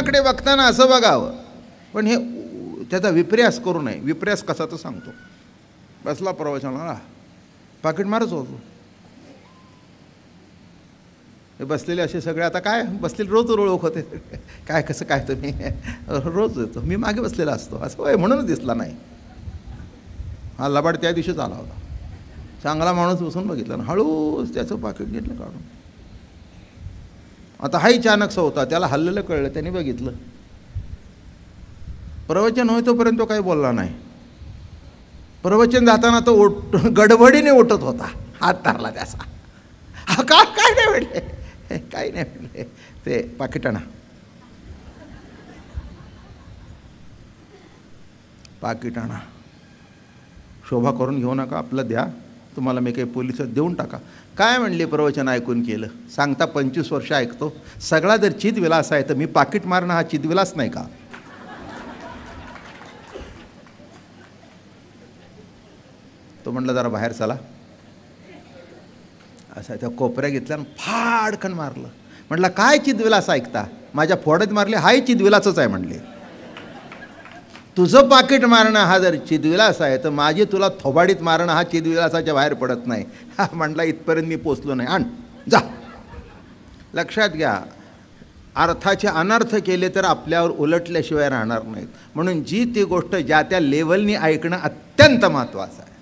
प्रवचनाकडे बघताना असं बघावं, पण हे त्याचा विपर्यास करू नये. विपर्यास कसा तर सांगतो. बसला प्रवचनाला, पाकिट मारच होतो. हे बसलेले असे सगळे आता काय बसलेले रोज ओळख होते. काय कसं काय तुम्ही रोज येतो, मी मागे बसलेला असतो असं होय, म्हणूनच दिसला नाही. हा लबाड त्या दिवशीच आला होता. चांगला माणूस बसून बघितला ना, हळूच त्याचं पाकिट घेतलं काढून. आता हाही चाणकसा होता, त्याला हल्लेलं कळलं, त्याने बघितलं. प्रवचन होय तोपर्यंत तो काही बोलला नाही. प्रवचन जाताना तो गडबडीने उठत होता, हात धरला त्याचा. हा काय नाही भेटले, काही नाही भेटले. ते पाकिटाणा शोभा करून घेऊ नका, आपलं द्या, तुम्हाला मी काही पोलिसात देऊन टाका. काय म्हणले प्रवचन ऐकून केलं सांगता. 25 वर्ष ऐकतो, सगळा जर चिदविलास आहे तर मी पाकिट मारणं हा चिदविलास नाही का? तो म्हणलं जरा बाहेर चला. असं त्या कोपऱ्या घेतल्या आणि फाडकन मारलं. म्हटलं काय चिदविलास ऐकता, माझ्या फोड्यात मारले, हाही चिदविलासच आहे म्हणले. तुझं पाकिट मारणं हा जर चिदविलास आहे तर माझी तुला थोबाडीत मारणं हा चिदविलासाच्या बाहेर पडत नाही. हा म्हणला इथपर्यंत मी पोचलो नाही, आण जा. लक्षात घ्या, अर्थाचे अनर्थ केले तर आपल्यावर उलटल्याशिवाय राहणार नाहीत. म्हणून जी ती गोष्ट ज्या त्या लेवलनी ऐकणं अत्यंत महत्त्वाचं आहे.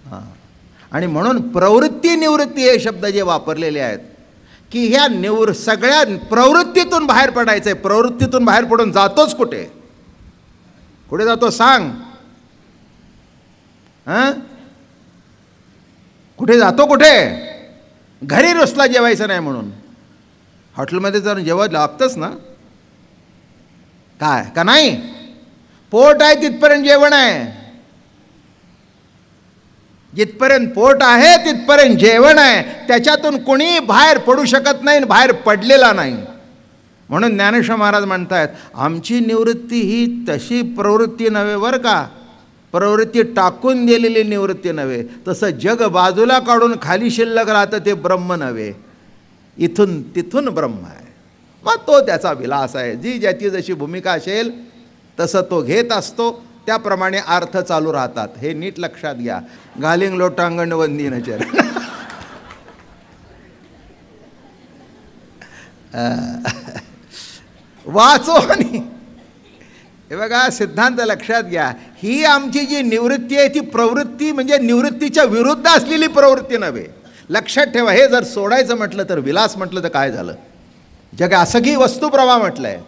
हां, आणि म्हणून प्रवृत्ती निवृत्ती हे शब्द जे वापरलेले आहेत की ह्या सगळ्या प्रवृत्तीतून बाहेर पडायचं आहे. प्रवृत्तीतून बाहेर पडून जातोच कुठे, कुठे जातो सांग? हां, कुठे जातो? कुठे? घरी रुसला जेवायचं नाही म्हणून हॉटेलमध्ये जाऊन जेवण लागतंच ना, काय का नाही? पोट आहे तिथपर्यंत जेवण आहे, जिथपर्यंत पोट आहे तिथपर्यंत जेवण आहे. त्याच्यातून कोणी बाहेर पडू शकत नाही, बाहेर पडलेला नाही. म्हणून ज्ञानेश्वर महाराज म्हणतायत, आमची निवृत्ती ही तशी प्रवृत्ती नव्हे बरं का, प्रवृत्ती टाकून दिलेली निवृत्ती नव्हे. तसं जग बाजूला काढून खाली शिल्लक राहतं ते ब्रह्म नव्हे, इथून तिथून ब्रह्म आहे. मग तो त्याचा विलास आहे. जी ज्याची जशी भूमिका असेल तसं तो घेत असतो, त्याप्रमाणे अर्थ चालू राहतात. हे नीट लक्षात घ्या. घालिंग लोटांगण वंदीन चरण. वाचो. आणि हे बघा, सिद्धांत लक्षात घ्या. ही आमची जी निवृत्ती आहे ती प्रवृत्ती म्हणजे निवृत्तीच्या विरुद्ध असलेली प्रवृत्ती नव्हे. लक्षात ठेवा. हे जर सोडायचं म्हटलं तर विलास म्हटलं तर काय झालं? जग असं की वस्तुप्रवाह म्हटलंय.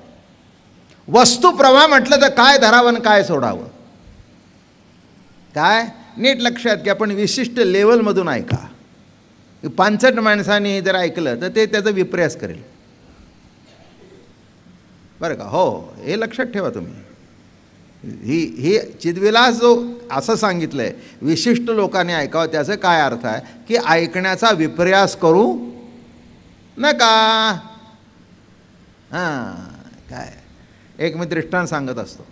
वस्तुप्रवाह म्हटलं तर काय धरावं काय सोडावं? काय नीट लक्षात घ्या. पण विशिष्ट लेवलमधून ऐका. पांचट माणसाने जर ऐकलं तर ते त्याचा विपर्यास करेल बरं का. हो, हे लक्षात ठेवा तुम्ही. ही चिदविलास जो असं सांगितलं आहे विशिष्ट लोकांनी ऐकावं, त्याचं काय अर्थ आहे की ऐकण्याचा विपर्यास करू नका. हां, काय एक मी दृष्टांत सांगत असतो.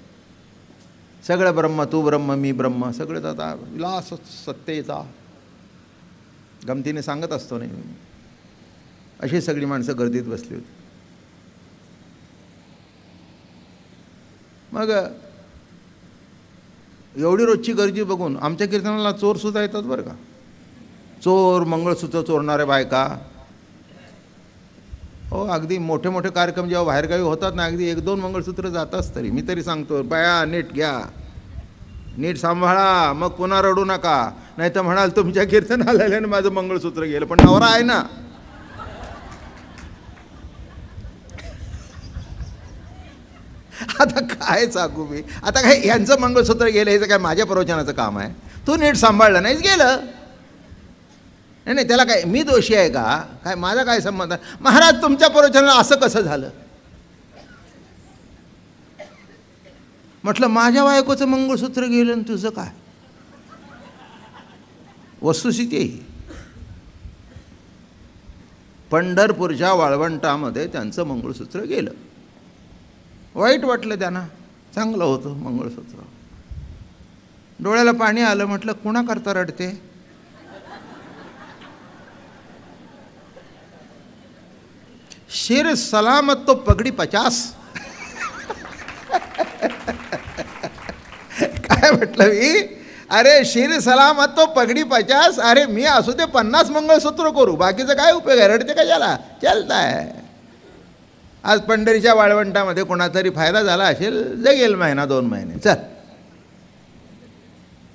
सगळं ब्रह्म, तू ब्रह्म, मी ब्रह्म, सगळं आता विलास सत्तेचा गमतीने सांगत असतो नाही. अशी सगळी माणसं गर्दीत बसली होती. मग एवढी रोजची गर्दी बघून आमच्या कीर्तनाला चोरसुद्धा येतात बरं का. चोर, मंगळसूत्र चोरणारे बायका. हो, अगदी मोठे मोठे कार्यक्रम जेव्हा बाहेरगावी होतात ना, अगदी 1-2 मंगळसूत्र जाताच. तरी मी तरी सांगतो, बाया नीट घ्या, नीट सांभाळा, मग पुन्हा रडू नका. नाही तर म्हणाल तुमच्या कीर्तनाला आल्याने माझं मंगळसूत्र गेलं, पण नवरा आहे ना. आता काय सांगू मी? आता काय यांचं मंगळसूत्र गेलं हे काय माझ्या प्रवचनाचं काम आहे? तू नीट सांभाळलं नाहीच, गेलं. नाही, त्याला काय मी दोषी आहे का? काय माझा काय संबंध? महाराज तुमच्या प्रवचनाला असं कसं झालं? म्हटलं माझ्या बायकोचं मंगळसूत्र गेलं आणि तुझं काय? वस्तुस्थिती आहे. पंढरपूरच्या वाळवंटामध्ये त्यांचं मंगळसूत्र गेलं. वाईट वाटलं त्यांना, चांगलं होतं मंगळसूत्र. डोळ्याला पाणी आलं. म्हटलं कुणा करता रडते? शिर सलामत तो पगडी 50. म्हटलं मी, अरे शिर सलामत तो पगडी 50, अरे मी असू ते 50 मंगळसूत्र करू, बाकीचं काय उपयोग आहे, रडते कशाला, चालताय. आज पंढरीच्या वाळवंटामध्ये कोणातरी फायदा झाला असेल, जगेल महिना 2 महिने, चल.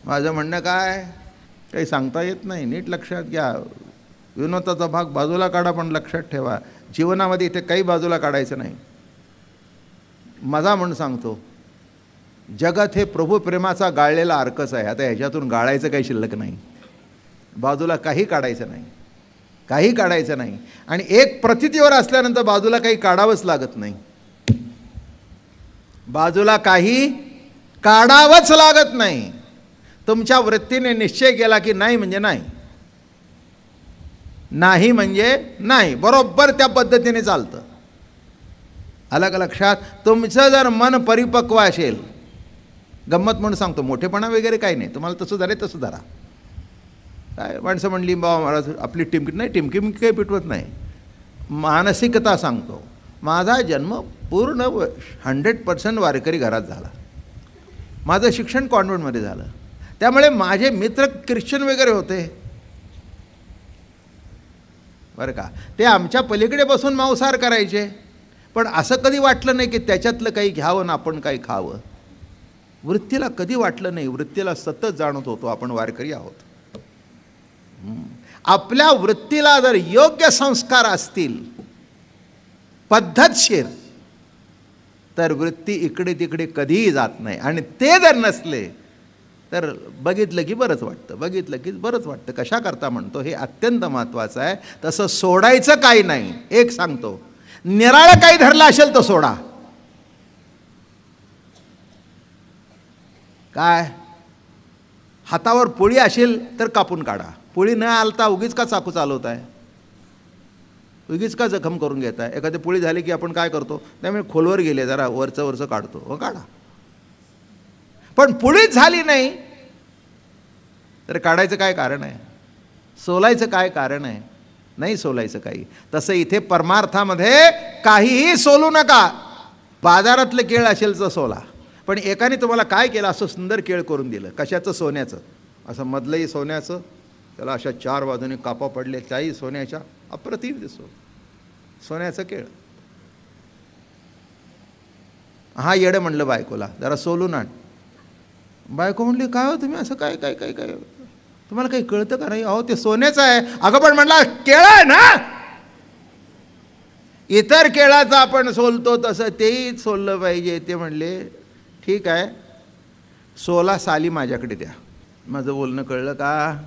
माझं म्हणणं काय, काही सांगता येत नाही, नीट लक्षात घ्या. विनोदाचा भाग बाजूला काढा, पण लक्षात ठेवा जीवनामध्ये इथे काही बाजूला काढायचं नाही. माझा म्हणून सांगतो, जगत हे प्रभू प्रेमाचा गाळलेला अर्कच आहे. आता ह्याच्यातून गाळायचं काही शिल्लक नाही, बाजूला काही काढायचं नाही, काही काढायचं नाही. आणि एक प्रतीतीवर असल्यानंतर बाजूला काही काढावंच लागत नाही, बाजूला काही काढावंच लागत नाही. तुमच्या वृत्तीने निश्चय केला की नाही म्हणजे नाही, नाही म्हणजे नाही, बरोबर त्या पद्धतीने चालतं. आलं का लक्षात? तुमचं जर मन परिपक्व असेल, गंमत म्हणून सांगतो, मोठेपणा वगैरे काही नाही, तुम्हाला तसं धरे तसं धरा. काय माणसं म्हणली बाबा महाराज आपली टिमकी, नाही टिमकी काही पिटवत नाही, मानसिकता सांगतो. माझा जन्म पूर्ण 100% वारकरी घरात झाला, माझं शिक्षण कॉन्व्हेंटमध्ये झालं, त्यामुळे माझे मित्र ख्रिश्चन वगैरे होते बरं का. ते आमच्या पलीकडे बसून मांसाहार करायचे, पण असं कधी वाटलं नाही की त्याच्यातलं काही घ्यावं ना आपण काही खावं. वृत्तीला कधी वाटलं नाही, वृत्तीला सतत जाणवत होतो आपण वारकरी आहोत. आपल्या वृत्तीला जर योग्य संस्कार असतील, पद्धतशीर, तर वृत्ती इकडे तिकडे कधीही जात नाही. आणि ते जर नसले तर बघितलं की बरंच वाटतं, बघितलं की बरंच वाटतं. कशा करता म्हणतो, हे अत्यंत महत्त्वाचं आहे. तसं सोडायचं काही नाही. एक सांगतो, निराळं काही धरलं असेल तर सोडा. काय हातावर पोळी असेल तर कापून काढा. पोळी न आलता उगीच का चाकू चालवत आहे, उगीच का जखम करून घेत आहे. एखादी पोळी झाली की आपण काय करतो, त्यामुळे खोलवर गेले जरा वरचं काढतो, हो काढा. पण पोळीच झाली नाही तर काढायचं काय कारण आहे, सोलायचं काय कारण आहे, नाही सोलायचं काही. तसं इथे परमार्थामध्ये काहीही सोलू नका. बाजारातलं केळ असेल तर सोला, पण एकाने तुम्हाला काय केलं, असं सुंदर केळ करून दिलं. कशाचं? सोन्याचं. असं मधलंही सोन्याचं, त्याला अशा 4 बाजूने कापा पडले, त्याही सोन्याच्या, अप्रतिम दिसतो सोन्याचं केळ. हा येडं म्हणलं बायकोला, जरा सोलून आण. बायको म्हणली काय हो तुम्ही असं काय काय काय काय तुम्हाला काही कळतं का नाही? अहो ते सोन्याचं आहे. अगं पण म्हणला केळ आहे ना, इतर केळाचं आपण सोलतो तसं तेही सोललं पाहिजे. ते म्हणले ठीक आहे, सोला, साली माझ्याकडे द्या. माझं बोलणं कळलं का?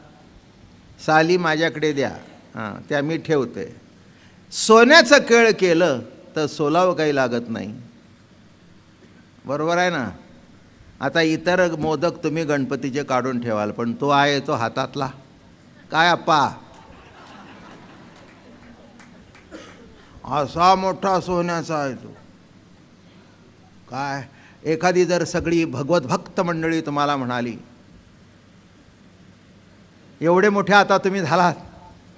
साली माझ्याकडे द्या, हां त्या मी ठेवते. सोन्याचं केळ केलं तर सोलावं काही लागत नाही, बरोबर आहे ना. आता इतर मोदक तुम्ही गणपतीचे काढून ठेवाल, पण तो आहे तो हातातला काय अप्पा, असा मोठा सोन्याचा आहे तो. काय एखादी जर सगळी भगवत भक्त मंडळी तुम्हाला म्हणाली एवढे मोठे आता तुम्ही झालात,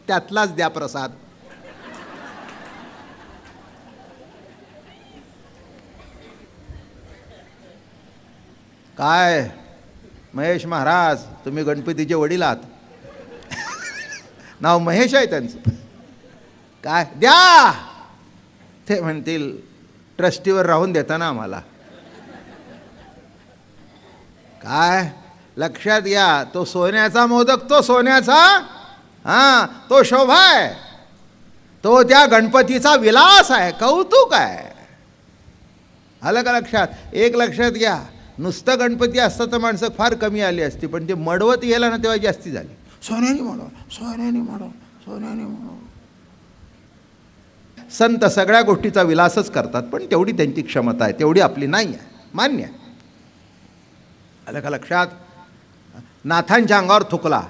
त्यातलाच द्या प्रसाद. काय महेश महाराज तुम्ही गणपतीचे वडील आहात, नाव महेश आहे त्यांचं, काय द्या. ते म्हणतील ट्रस्टीवर राहून देता ना आम्हाला. काय लक्षात घ्या, तो सोन्याचा मोदक, तो सोन्याचा, हां तो शोभा आहे, तो त्या गणपतीचा विलास आहे, कौतुक आहे. आलं का लक्षात? एक लक्षात घ्या, नुसतं गणपती असतं तर माणसं फार कमी आली असती, पण ते मडवत गेला ना तेव्हा जास्ती झाली. सोन्याने मडव, सोन्याने मडव, सोन्याने मडव. संत सगळ्या गोष्टीचा विलासच करतात, पण तेवढी त्यांची क्षमता आहे, तेवढी आपली नाही आहे, मान्य आहे. आलं का लक्षात? नाथांच्या अंगावर थुकला,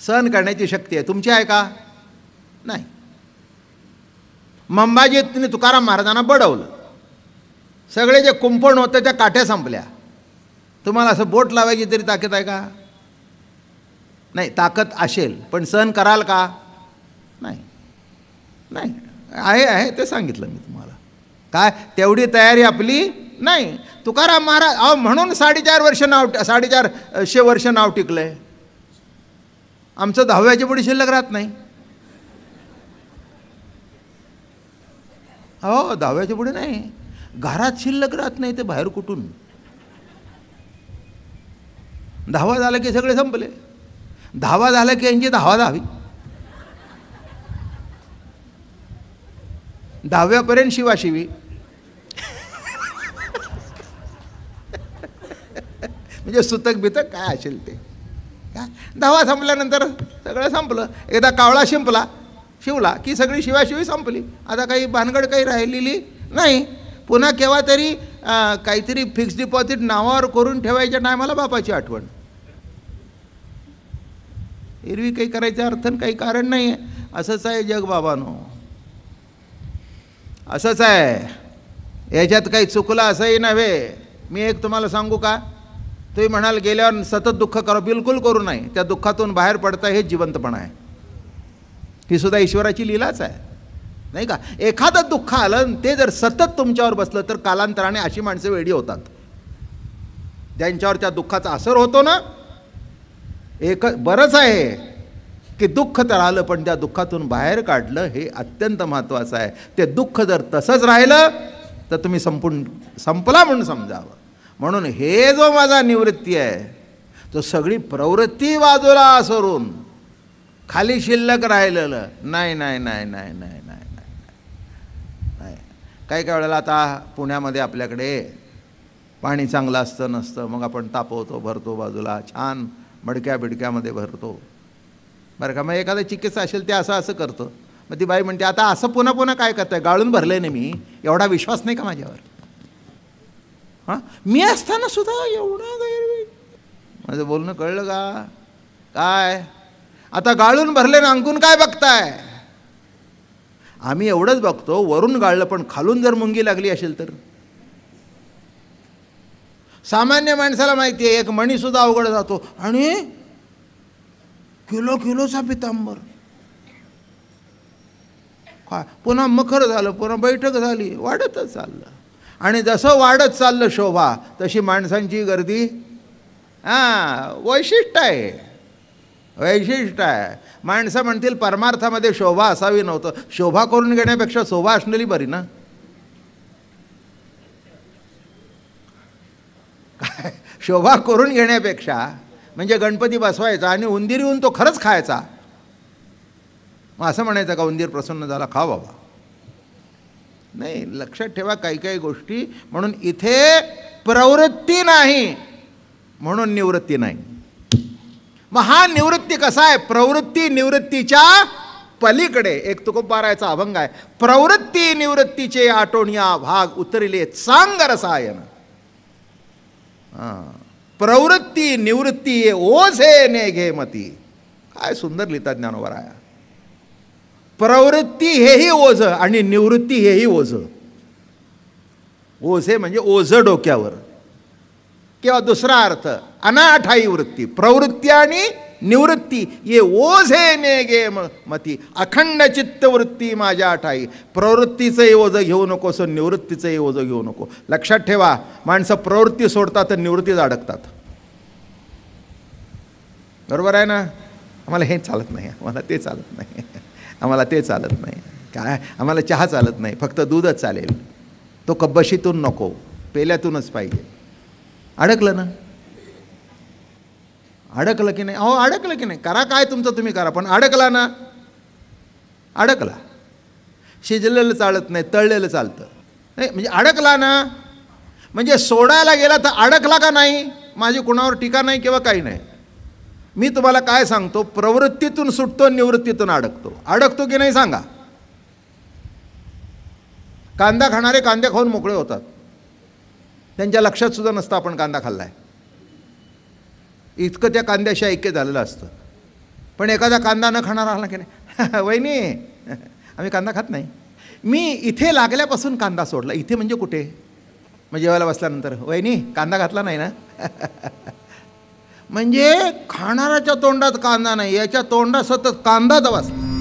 सहन करण्याची शक्ती आहे, तुमची आहे का? नाही. मंबाजीने तुकाराम महाराजांना बडवलं, सगळे जे कुंपण होते त्या काठ्या संपल्या. तुम्हाला असं बोट लावायची तरी ताकद आहे का? नाही. ताकद असेल पण सहन कराल का? नाही. नाही आहे ते सांगितलं मी तुम्हाला. काय तेवढी तयारी आपली नाही. तुकाराम महाराज अहो म्हणून 450 वर्ष नाव टिकलंय. आमचं 10व्याच्या पुढे शिल्लक राहत नाही. हो 10व्याच्या पुढे नाही, घरात शिल्लक राहत नाही, ते बाहेर कुठून. 10वा झाला की सगळे संपले. 10वा झाला की यांची 10वा 10वी. 10व्यापर्यंत शिवाशिवी. म्हणजे सुतक बितक काय असेल ते. 10वा संपल्यानंतर सगळं संपलं. एकदा कावळा शिवला की सगळी शिवाशिवी संपली. आता काही भानगड काही राहिलेली नाही. पुन्हा केव्हा तरी काहीतरी फिक्स डिपॉझिट नावावर करून ठेवायच्या टायमाला बापाची आठवण. एरवी काही करायचा अर्थ काही कारण नाही आहे. असंच आहे जग बाबांनो, असंच आहे. याच्यात काही चुकलं असंही नव्हे. मी एक तुम्हाला सांगू का, तुम्ही म्हणाल गेल्यावर सतत दुःख करा, बिलकुल करू नये. त्या दुःखातून बाहेर पडता हेच जिवंतपणा आहे. ही सुद्धा ईश्वराची लीलाच आहे नाही का. एखादं दुःख आलं ते जर सतत तुमच्यावर बसलं तर कालांतराने अशी माणसं वेडी होतात ज्यांच्यावर त्या दुःखाचा असर होतो ना. बरंच आहे की दुःख तर आलं पण त्या दुःखातून बाहेर काढलं, हे अत्यंत महत्त्वाचं आहे. ते दुःख जर तसंच राहिलं तर तुम्ही संपला म्हणून समजावं. म्हणून हे जो माझा निवृत्ती आहे तो सगळी प्रवृत्ती बाजूला सोडून खाली शिल्लक राहिलेलं नाही. नाही नाही नाही नाही नाही नाही. काही वेळेला आता पुण्यामध्ये आपल्याकडे पाणी चांगलं असतं नसतं, मग आपण तापवतो, भरतो बाजूला, छान मडक्या बिडक्यामध्ये भरतो बरं का. मग एखादा चिकित्सा असेल ते असं करतो. मग ती बाई म्हणते आता असं पुन्हा पुन्हा काय करताय, गाळून भरलंय ना मी, एवढा विश्वास नाही का माझ्यावर. हां मी असताना सुद्धा एवढा गैरवी. माझं बोलणं कळलं का काय. आता गाळून भरले ना अंकून काय बघताय. आम्ही एवढंच बघतो वरून गाळलं, पण खालून जर मुंगी लागली असेल तर. सामान्य माणसाला माहिती आहे एक मणीसुद्धा अवघड जातो आणि किलोचा पितांबर काय. पुन्हा मखर झालं, पुन्हा बैठक झाली, वाढतच चाललं. आणि जसं वाढत चाललं शोभा तशी माणसांची गर्दी. वैशिष्ट्य आहे. माणसं म्हणतील परमार्थामध्ये शोभा असावी नव्हतं. शोभा करून घेण्यापेक्षा शोभा असलेली बरी ना. काय शोभा करून घेण्यापेक्षा म्हणजे गणपती बसवायचा आणि उंदीर येऊन तो खरंच खायचा. मग असं म्हणायचं का उंदीर प्रसन्न झाला खा बाबा. नाही, लक्षात ठेवा काही गोष्टी. म्हणून इथे प्रवृत्ती नाही म्हणून निवृत्ती नाही. मग हा निवृत्ती कसा आहे, प्रवृत्ती निवृत्तीच्या पलीकडे. एक तुकोबारायचा अभंग आहे, प्रवृत्ती निवृत्तीचे आटोनिया भाग उतरिले चांग रसायन. प्रवृत्ती निवृत्ती ओझे ने घे मती. काय सुंदर लिहितात ज्ञानोबराया. प्रवृत्ती हेही ओझ आणि निवृत्ती हेही ओझ. ओझे म्हणजे ओझ डोक्यावर. किंवा दुसरा अर्थ अनाठाई वृत्ती. प्रवृत्ती आणि निवृत्ती ये ओझे ने गे मती. अखंड चित्तवृत्ती माझ्या ठाई. प्रवृत्तीचंही ओझं घेऊ नकोस, निवृत्तीचंही ओझं घेऊ नको. लक्षात ठेवा, माणसं प्रवृत्ती सोडतात तर निवृत्तीत अडकतात. बरोबर आहे ना. आम्हाला हे चालत नाही, आम्हाला ते चालत नाही, आम्हाला ते चालत नाही, काय आम्हाला चहा चालत नाही, फक्त दूधच चालेल, तो कब्बशीतून नको, पेल्यातूनच पाहिजे. अडकलं ना. अडकलं की नाही. अहो अडकलं की नाही, करा काय तुमचं तुम्ही करा, पण अडकला ना. अडकला. शिजलेलं चालत नाही, तळलेलं चालतं. नाही म्हणजे अडकला ना, म्हणजे सोडायला गेला तर अडकला का नाही. माझी कुणावर टीका नाही किंवा काही नाही. मी तुम्हाला काय सांगतो, प्रवृत्तीतून सुटतो, निवृत्तीतून अडकतो. अडकतो की नाही सांगा. कांदा खाणारे कांदे खाऊन मोकळे होतात, त्यांच्या लक्षात सुद्धा नसतं आपण कांदा खाल्लाय. इतकं त्या कांद्याशी ऐक्य झालेलं असतं. पण एखादा कांदा न खाणारा आला की नाही, वहिनी आम्ही कांदा खात नाही. मी इथे लागल्यापासून कांदा सोडला. इथे म्हणजे कुठे, मग जेवायला बसल्यानंतर, वहिनी कांदा घातला नाही ना. म्हणजे खाणाऱ्याच्या तोंडात कांदा नाही, याच्या तोंडात सतत कांदाच बसला.